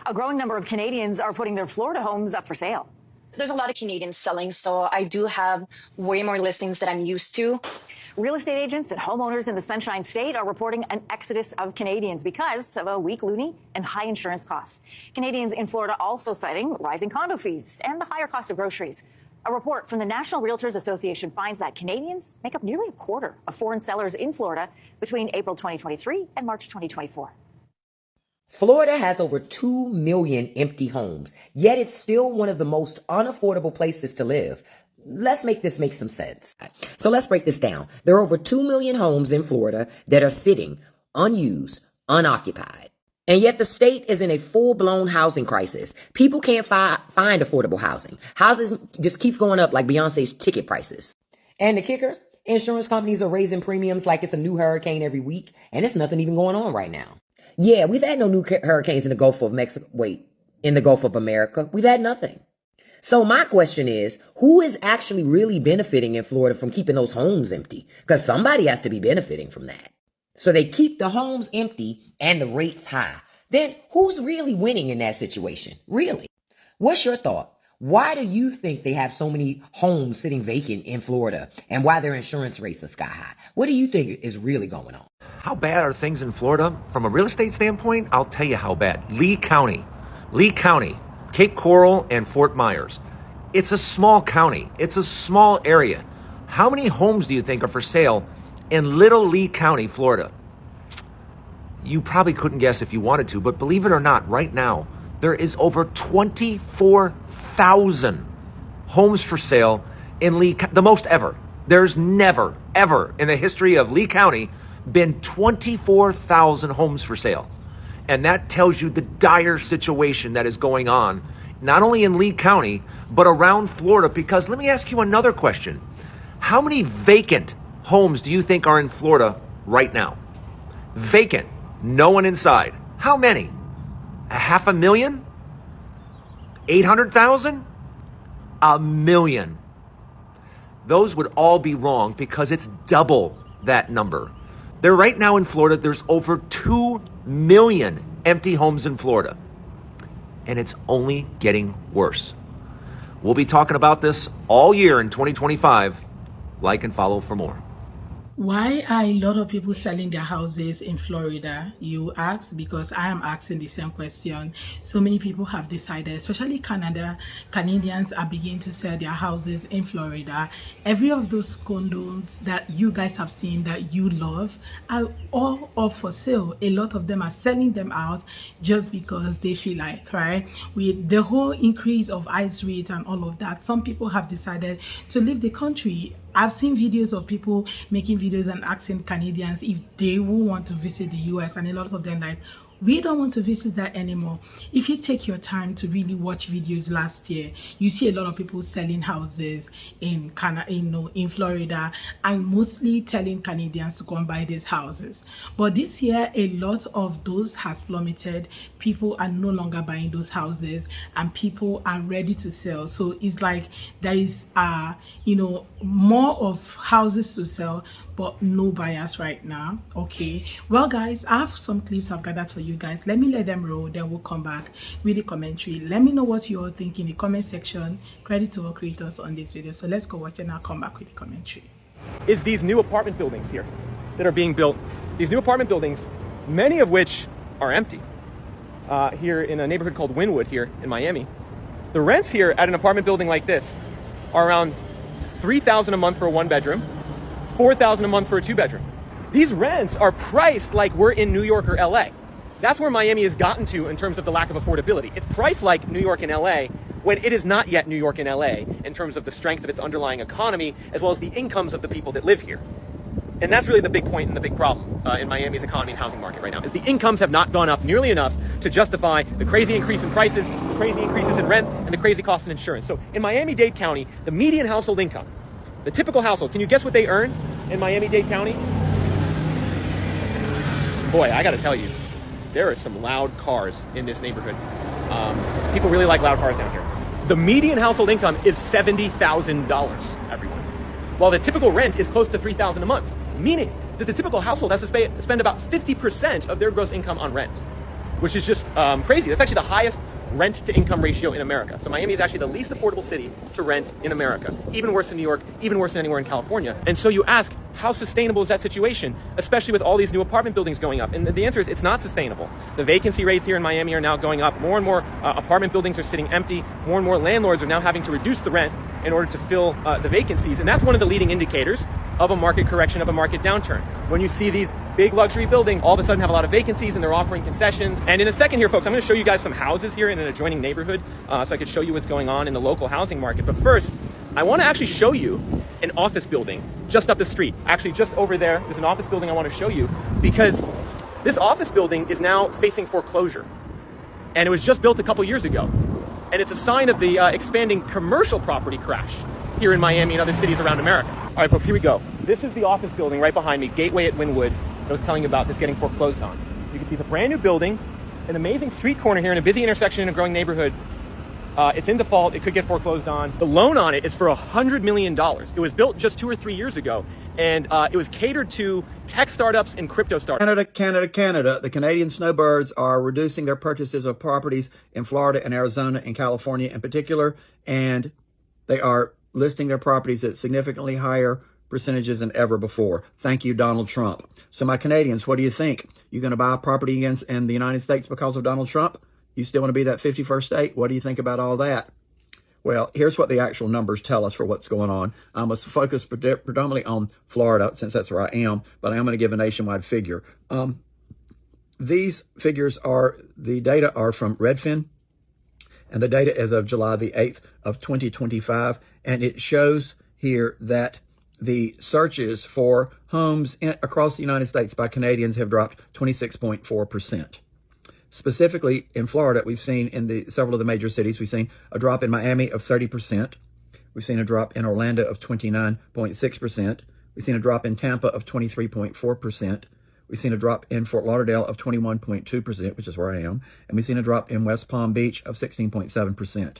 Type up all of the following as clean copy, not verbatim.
A growing number of Canadians are putting their Florida homes up for sale. There's a lot of Canadians selling, so I do have way more listings than I'm used to. Real estate agents and homeowners in the Sunshine State are reporting an exodus of Canadians because of a weak loonie and high insurance costs. Canadians in Florida also citing rising condo fees and the higher cost of groceries. A report from the National Realtors Association finds that Canadians make up nearly a quarter of foreign sellers in Florida between April 2023 and March 2024. Florida has over 2 million empty homes, yet it's still one of the most unaffordable places to live. Let's make this make some sense. So let's break this down. There are over 2 million homes in Florida that are sitting, unused, unoccupied. And yet the state is in a full-blown housing crisis. People can't find affordable housing. Houses just keep going up like Beyonce's ticket prices. And the kicker? Insurance companies are raising premiums like it's a new hurricane every week, and it's nothing even going on right now. Yeah, we've had no new hurricanes in the Gulf of Mexico. In the Gulf of America, we've had nothing. So my question is, who is actually really benefiting in Florida from keeping those homes empty? Because somebody has to be benefiting from that. So they keep the homes empty and the rates high. Then who's really winning in that situation? Really? What's your thought? Why do you think they have so many homes sitting vacant in Florida and why their insurance rates are sky high? What do you think is really going on? How bad are things in Florida? From a real estate standpoint, I'll tell you how bad. Lee County, Cape Coral, and Fort Myers. It's a small county. It's a small area. How many homes do you think are for sale in Little Lee County, Florida? You probably couldn't guess if you wanted to, but believe it or not, right now, there is over 24,000 homes for sale in Lee, the most ever. There's never, ever in the history of Lee County been 24,000 homes for sale. And that tells you the dire situation that is going on, not only in Lee County, but around Florida. Because let me ask you another question. How many vacant homes do you think are in Florida right now? Vacant, no one inside. How many? 500,000? 800,000? 1 million. Those would all be wrong because it's double that number. There right now in Florida, there's over 2 million empty homes in Florida. And it's only getting worse. We'll be talking about this all year in 2025. Like and follow for more. Why are a lot of people selling their houses in Florida, you ask? Because I am asking the same question. So many people have decided, especially Canadians are beginning to sell their houses in Florida. Every of those condos that you guys have seen that you love are all up for sale. A lot of them are selling them out just because they feel like, right? With the whole increase of ICE rates and all of that, some people have decided to leave the country. I've seen videos of people making videos and asking Canadians if they will want to visit the US, and a lot of them like, we don't want to visit that anymore. If you take your time to really watch videos last year, you see a lot of people selling houses in Florida, and mostly telling Canadians to come buy these houses. But this year, a lot of those has plummeted. People are no longer buying those houses, and people are ready to sell. So it's like there is more of houses to sell, but no buyers right now. Okay, well guys, I have some clips I've gathered for you guys. Let me let them roll, then we'll come back with the commentary. Let me know what you all think in the comment section. Credit to all creators on this video. So let's go watch and I'll come back with the commentary. Is these new apartment buildings here that are being built. These new apartment buildings, many of which are empty, here in a neighborhood called Wynwood here in Miami. The rents here at an apartment building like this are around $3,000 a month for a 1-bedroom, $4,000 a month for a 2-bedroom. These rents are priced like we're in New York or LA. That's where Miami has gotten to in terms of the lack of affordability. It's priced like New York and LA when it is not yet New York and LA in terms of the strength of its underlying economy, as well as the incomes of the people that live here. And that's really the big point and the big problem in Miami's economy and housing market right now, is the incomes have not gone up nearly enough to justify the crazy increase in prices, the crazy increases in rent, and the crazy cost in insurance. So in Miami-Dade County, the median household income, the typical household, can you guess what they earn in Miami-Dade County? Boy, I gotta tell you, there are some loud cars in this neighborhood. People really like loud cars down here. The median household income is $70,000, everyone. While the typical rent is close to $3,000 a month, meaning that the typical household has to spend about 50% of their gross income on rent. which is just crazy. That's actually the highest rent to income ratio in America. So Miami is actually the least affordable city to rent in America. Even worse than New York, even worse than anywhere in California. And so you ask, how sustainable is that situation, especially with all these new apartment buildings going up? And the answer is it's not sustainable. The vacancy rates here in Miami are now going up. More and more apartment buildings are sitting empty. More and more landlords are now having to reduce the rent in order to fill the vacancies. And that's one of the leading indicators of a market correction, of a market downturn. When you see these big luxury buildings all of a sudden have a lot of vacancies and they're offering concessions. And in a second here, folks, I'm going to show you guys some houses here in an adjoining neighborhood so I could show you what's going on in the local housing market. But first, I want to actually show you an office building just up the street. Actually, just over there, there's an office building I want to show you because this office building is now facing foreclosure. And it was just built a couple years ago. And it's a sign of the expanding commercial property crash here in Miami and other cities around America. All right, folks, here we go. This is the office building right behind me, Gateway at Wynwood, that I was telling you about that's getting foreclosed on. You can see it's a brand new building, an amazing street corner here in a busy intersection in a growing neighborhood. It's in default. It could get foreclosed on. The loan on it is for $100 million. It was built just 2 or 3 years ago, and it was catered to tech startups and crypto startups. Canada. The Canadian snowbirds are reducing their purchases of properties in Florida and Arizona and California in particular, and they are listing their properties at significantly higher percentages than ever before. Thank you, Donald Trump. So my Canadians, what do you think? You going to buy a property in the United States because of Donald Trump? You still want to be that 51st state? What do you think about all that? Well, here's what the actual numbers tell us for what's going on. I'm going to focus predominantly on Florida since that's where I am, but I am going to give a nationwide figure. These figures the data are from Redfin, and the data is of July the 8th of 2025, and it shows here that the searches for homes across the United States by Canadians have dropped 26.4%. Specifically in Florida, we've seen in several of the major cities, we've seen a drop in Miami of 30%. We've seen a drop in Orlando of 29.6%. We've seen a drop in Tampa of 23.4%. We've seen a drop in Fort Lauderdale of 21.2%, which is where I am. And we've seen a drop in West Palm Beach of 16.7%.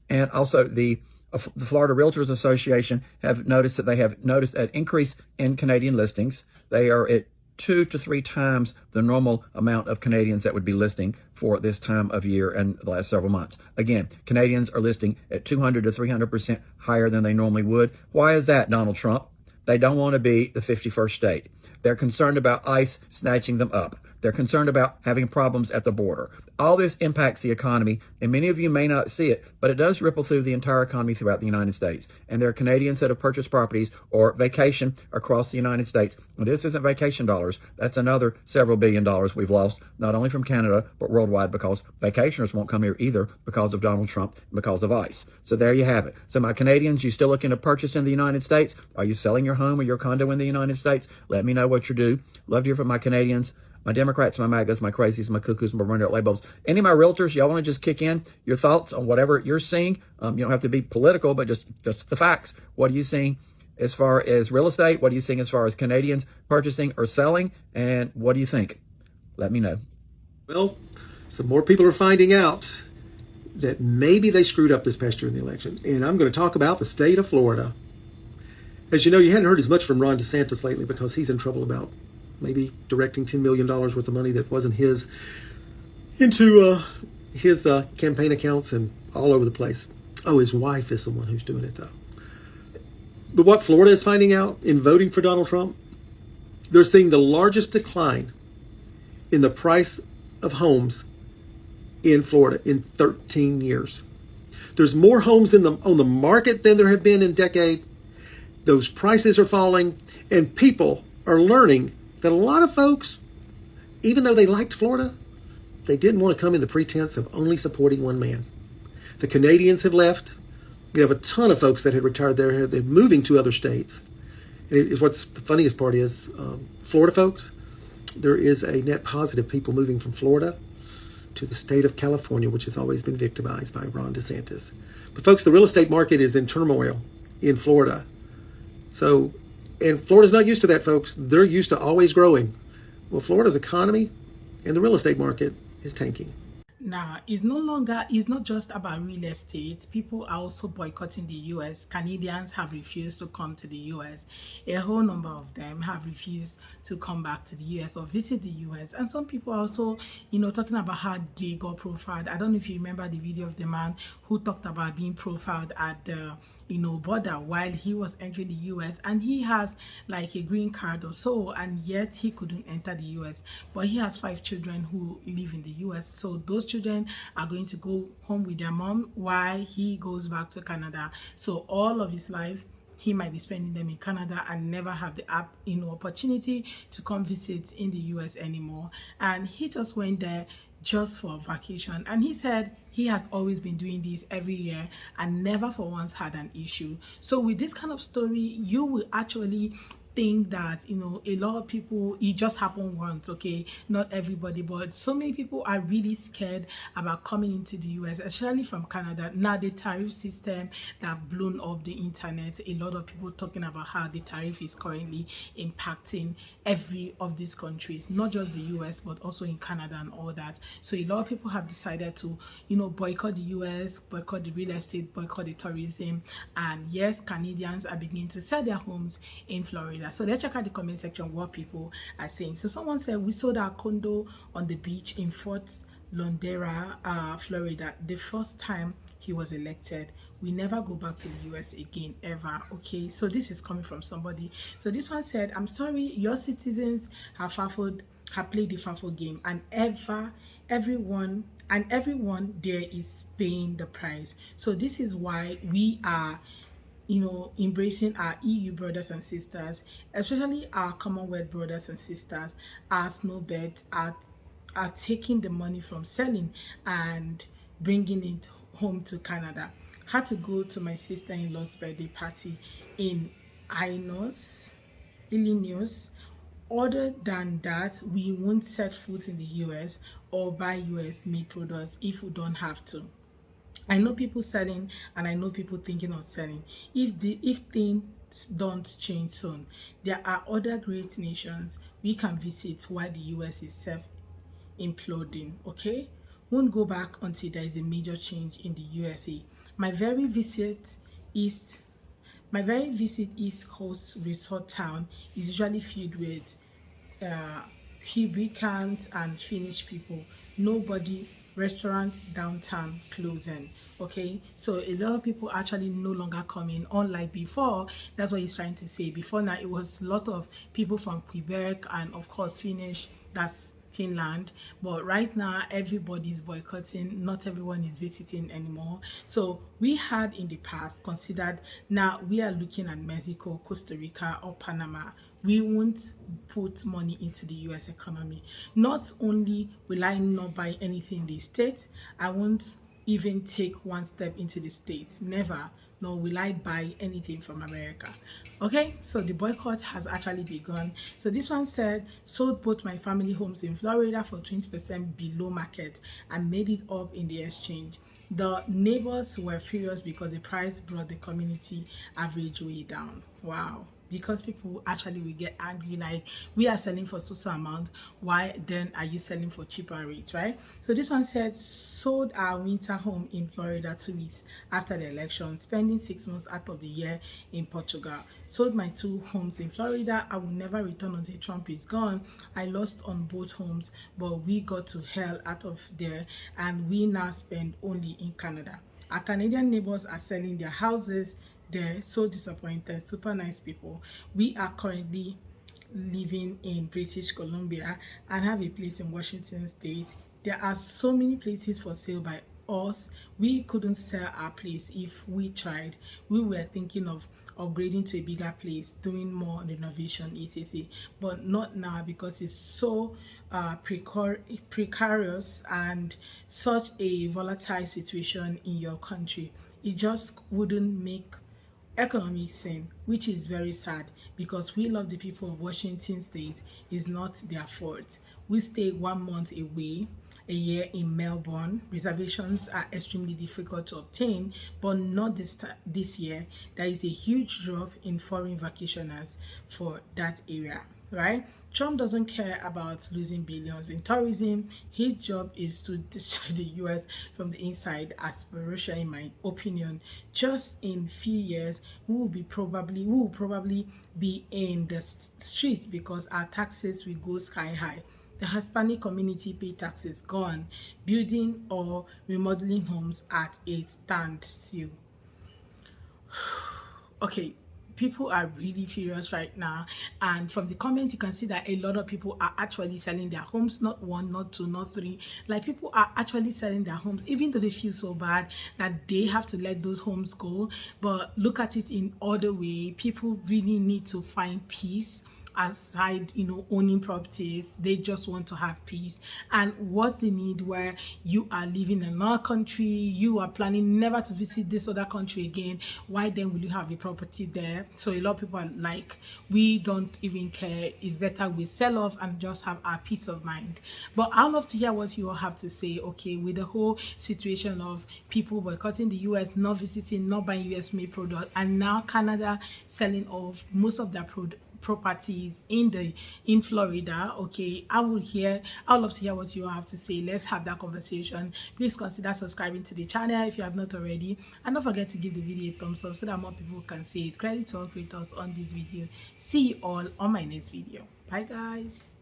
And also the Florida Realtors Association have noticed that they have noticed an increase in Canadian listings. They are at 2 to 3 times the normal amount of Canadians that would be listing for this time of year and the last several months. Again, Canadians are listing at 200 to 300% higher than they normally would. Why is that, Donald Trump? They don't want to be the 51st state. They're concerned about ICE snatching them up. They're concerned about having problems at the border. All this impacts the economy, and many of you may not see it, but it does ripple through the entire economy throughout the United States. And there are Canadians that have purchased properties or vacation across the United States. And this isn't vacation dollars. That's another several $billion we've lost, not only from Canada, but worldwide, because vacationers won't come here either because of Donald Trump and because of ICE. So there you have it. So my Canadians, you still looking to purchase in the United States? Are you selling your home or your condo in the United States? Let me know what you do. Love to hear from my Canadians, my Democrats, my MAGAs, my crazies, my cuckoos, my burned out light bulbs. Any of my realtors, y'all want to just kick in your thoughts on whatever you're seeing? You don't have to be political, but just the facts. What are you seeing as far as real estate? What are you seeing as far as Canadians purchasing or selling? And what do you think? Let me know. Well, some more people are finding out that maybe they screwed up this past year in the election. And I'm going to talk about the state of Florida. As you know, you hadn't heard as much from Ron DeSantis lately because he's in trouble about maybe directing $10 million worth of money that wasn't his into his campaign accounts and all over the place. Oh, his wife is the one who's doing it, though. But what Florida is finding out in voting for Donald Trump, they're seeing the largest decline in the price of homes in Florida in 13 years. There's more homes on the market than there have been in a decade. Those prices are falling, and people are learning that a lot of folks, even though they liked Florida, they didn't want to come in the pretense of only supporting one man. The Canadians have left. We have a ton of folks that had retired there. They're moving to other states. And what's the funniest part is, Florida folks, there is a net positive people moving from Florida to the state of California, which has always been victimized by Ron DeSantis. But folks, the real estate market is in turmoil in Florida. And Florida's not used to that, folks. They're used to always growing. Well, Florida's economy and the real estate market is tanking. Now, it's not just about real estate. People are also boycotting the US. Canadians have refused to come to the US. A whole number of them have refused to come back to the US or visit the US. And some people are also, talking about how they got profiled. I don't know if you remember the video of the man who talked about being profiled at the border while he was entering the US, and he has like a green card or so, and yet he couldn't enter the US. But he has 5 children who live in the US, so those children are going to go home with their mom while he goes back to Canada. So all of his life he might be spending them in Canada and never have the opportunity to come visit in the US anymore. And he just went there just for vacation, and he said he has always been doing this every year and never for once had an issue. So with this kind of story, you will actually think that a lot of people, it just happened once, okay, not everybody, but so many people are really scared about coming into the US, especially from Canada. Now the tariff system that have blown up the internet, a lot of people talking about how the tariff is currently impacting every of these countries, not just the US but also in Canada and all that. So a lot of people have decided to boycott the US, boycott the real estate, boycott the tourism, and yes, Canadians are beginning to sell their homes in Florida. So let's check out the comment section what people are saying. So someone said, we sold our condo on the beach in Fort Lauderdale, Florida, the first time he was elected. We never go back to the US again ever. Okay, so this is coming from somebody. So this one said, I'm sorry, your citizens have played the FAFO game, and everyone there is paying the price. So this is why we are embracing our EU brothers and sisters, especially our Commonwealth brothers and sisters, our snowbirds are taking the money from selling and bringing it home to Canada. Had to go to my sister-in-law's birthday party in Illinois. Other than that, we won't set foot in the US or buy US made products if we don't have to. I know people selling, and I know people thinking of selling. If things don't change soon, there are other great nations we can visit while the US is self-imploding. Okay, won't go back until there is a major change in the USA. My very visit East Coast resort town is usually filled with Quebecans and Finnish people. Nobody. Restaurants downtown closing. Okay, so a lot of people actually no longer coming, unlike before. That's what he's trying to say. Before now, it was a lot of people from Quebec and of course Finnish, that's Finland, but right now everybody's boycotting. Not everyone is visiting anymore. So we had in the past considered, now we are looking at Mexico, Costa Rica or Panama. We won't put money into the US economy. Not only will I not buy anything in the States, I won't even take one step into the States. Never. Nor will I buy anything from America. Okay, so the boycott has actually begun. So this one said, sold both my family homes in Florida for 20% below market and made it up in the exchange. The neighbors were furious because the price brought the community average way down. Wow. Because people actually will get angry, like, we are selling for so amount, why then are you selling for cheaper rates, right? So this one said, sold our winter home in Florida 2 weeks after the election, spending 6 months out of the year in Portugal. Sold my 2 homes in Florida. I will never return until Trump is gone. I lost on both homes, but we got to hell out of there, and we now spend only in Canada. Our Canadian neighbors are selling their houses. They're so disappointed. Super nice people. We are currently living in British Columbia and have a place in Washington State. There are so many places for sale by us. We couldn't sell our place if we tried. We were thinking of upgrading to a bigger place, doing more renovation, etc. But not now, because it's so precarious and such a volatile situation in your country. It just wouldn't make economic sense, which is very sad, because we love the people of Washington State. Is not their fault. We stay 1 month away a year in Melbourne. Reservations are extremely difficult to obtain, but not this year. There is a huge drop in foreign vacationers for that area. right? Trump doesn't care about losing billions in tourism. His job is to destroy the US from the inside, as per Russia, in my opinion. Just in few years, we will probably be in the streets because our taxes will go sky high. The Hispanic community pay taxes gone, building or remodeling homes at a standstill. Okay, people are really furious right now, and from the comments you can see that a lot of people are actually selling their homes, not one, not two, not three. Like, people are actually selling their homes even though they feel so bad that they have to let those homes go. But look at it in other way, people really need to find peace aside, owning properties. They just want to have peace. And what's the need where you are living in another country, you are planning never to visit this other country again? Why then will you have a property there? So a lot of people are like, we don't even care, it's better we sell off and just have our peace of mind. But I'd love to hear what you all have to say, okay, with the whole situation of people boycotting the US, not visiting, not buying US made product, and now Canada selling off most of their properties in Florida. Okay, I would love to hear what you have to say. Let's have that conversation. Please consider subscribing to the channel if you have not already, and don't forget to give the video a thumbs up so that more people can see it. Credit to all creators on this video. See you all on my next video. Bye guys.